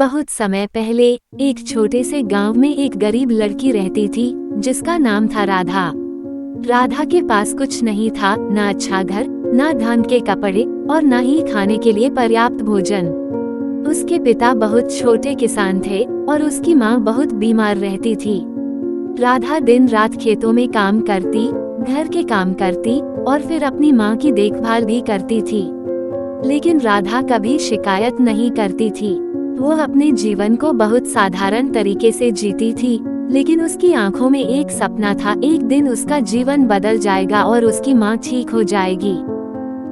बहुत समय पहले एक छोटे से गांव में एक गरीब लड़की रहती थी जिसका नाम था राधा। राधा के पास कुछ नहीं था, न अच्छा घर, न ढंग के कपड़े और न ही खाने के लिए पर्याप्त भोजन। उसके पिता बहुत छोटे किसान थे और उसकी माँ बहुत बीमार रहती थी। राधा दिन रात खेतों में काम करती, घर के काम करती और फिर अपनी माँ की देखभाल भी करती थी। लेकिन राधा कभी शिकायत नहीं करती थी। वो अपने जीवन को बहुत साधारण तरीके से जीती थी, लेकिन उसकी आंखों में एक सपना था, एक दिन उसका जीवन बदल जाएगा और उसकी माँ ठीक हो जाएगी।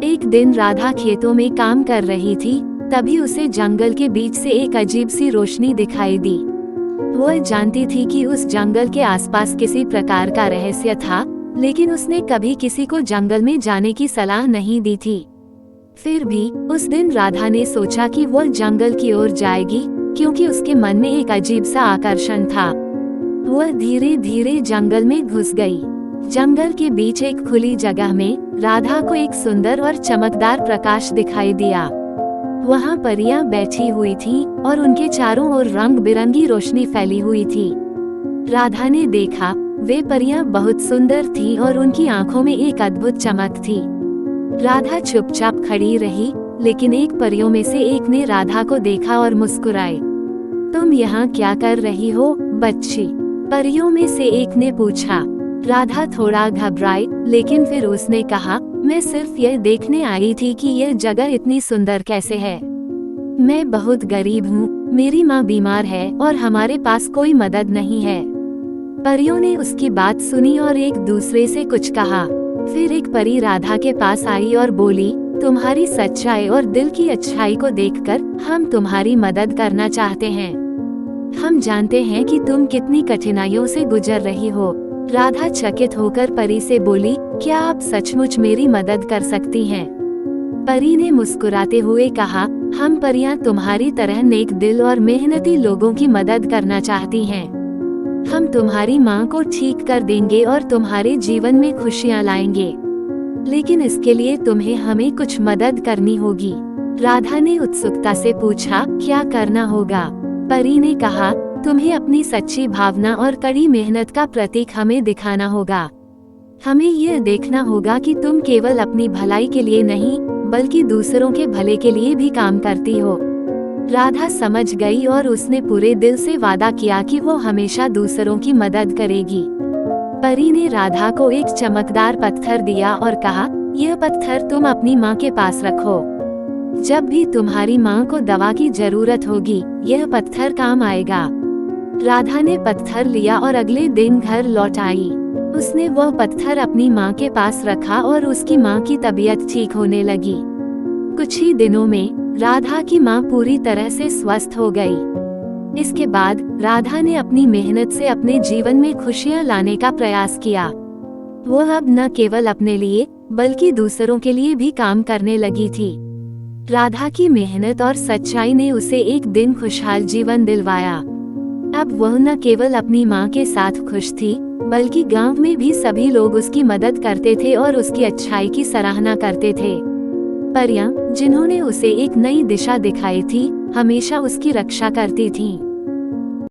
एक दिन राधा खेतों में काम कर रही थी, तभी उसे जंगल के बीच से एक अजीब सी रोशनी दिखाई दी। वो जानती थी कि उस जंगल के आसपास किसी प्रकार का रहस्य था, लेकिन उसने कभी किसी को जंगल में जाने की सलाह नहीं दी थी। फिर भी उस दिन राधा ने सोचा कि वो जंगल की ओर जाएगी, क्योंकि उसके मन में एक अजीब सा आकर्षण था। वह धीरे धीरे जंगल में घुस गई। जंगल के बीच एक खुली जगह में राधा को एक सुंदर और चमकदार प्रकाश दिखाई दिया। वहाँ परियां बैठी हुई थीं और उनके चारों ओर रंग बिरंगी रोशनी फैली हुई थी। राधा ने देखा, वे परियां बहुत सुंदर थीं और उनकी आंखों में एक अद्भुत चमक थी। राधा चुपचाप खड़ी रही, लेकिन एक परियों में से एक ने राधा को देखा और मुस्कुराई। तुम यहाँ क्या कर रही हो, बच्ची? परियों में से एक ने पूछा। राधा थोड़ा घबराई, लेकिन फिर उसने कहा, मैं सिर्फ यह देखने आई थी कि यह जगह इतनी सुंदर कैसे है। मैं बहुत गरीब हूँ, मेरी माँ बीमार है और हमारे पास कोई मदद नहीं है। परियों ने उसकी बात सुनी और एक दूसरे से कुछ कहा। फिर एक परी राधा के पास आई और बोली, तुम्हारी सच्चाई और दिल की अच्छाई को देखकर हम तुम्हारी मदद करना चाहते हैं। हम जानते हैं कि तुम कितनी कठिनाइयों से गुजर रही हो। राधा चकित होकर परी से बोली, क्या आप सचमुच मेरी मदद कर सकती हैं? परी ने मुस्कुराते हुए कहा, हम परियां तुम्हारी तरह नेक दिल और मेहनती लोगों की मदद करना चाहती हैं। हम तुम्हारी माँ को ठीक कर देंगे और तुम्हारे जीवन में खुशियाँ लाएंगे, लेकिन इसके लिए तुम्हें हमें कुछ मदद करनी होगी। राधा ने उत्सुकता से पूछा, क्या करना होगा? परी ने कहा, तुम्हें अपनी सच्ची भावना और कड़ी मेहनत का प्रतीक हमें दिखाना होगा। हमें यह देखना होगा कि तुम केवल अपनी भलाई के लिए नहीं, बल्कि दूसरों के भले के लिए भी काम करती हो। राधा समझ गई और उसने पूरे दिल से वादा किया कि वो हमेशा दूसरों की मदद करेगी। परी ने राधा को एक चमकदार पत्थर दिया और कहा, यह पत्थर तुम अपनी माँ के पास रखो। जब भी तुम्हारी माँ को दवा की जरूरत होगी, यह पत्थर काम आएगा। राधा ने पत्थर लिया और अगले दिन घर लौट आई। उसने वह पत्थर अपनी माँ के पास रखा और उसकी माँ की तबीयत ठीक होने लगी। कुछ ही दिनों में राधा की माँ पूरी तरह से स्वस्थ हो गई। इसके बाद राधा ने अपनी मेहनत से अपने जीवन में खुशियाँ लाने का प्रयास किया। वह अब न केवल अपने लिए, बल्कि दूसरों के लिए भी काम करने लगी थी। राधा की मेहनत और सच्चाई ने उसे एक दिन खुशहाल जीवन दिलवाया। अब वह न केवल अपनी माँ के साथ खुश थी, बल्कि गांव में भी सभी लोग उसकी मदद करते थे और उसकी अच्छाई की सराहना करते थे। परियां, जिन्होंने उसे एक नई दिशा दिखाई थी, हमेशा उसकी रक्षा करती थीं।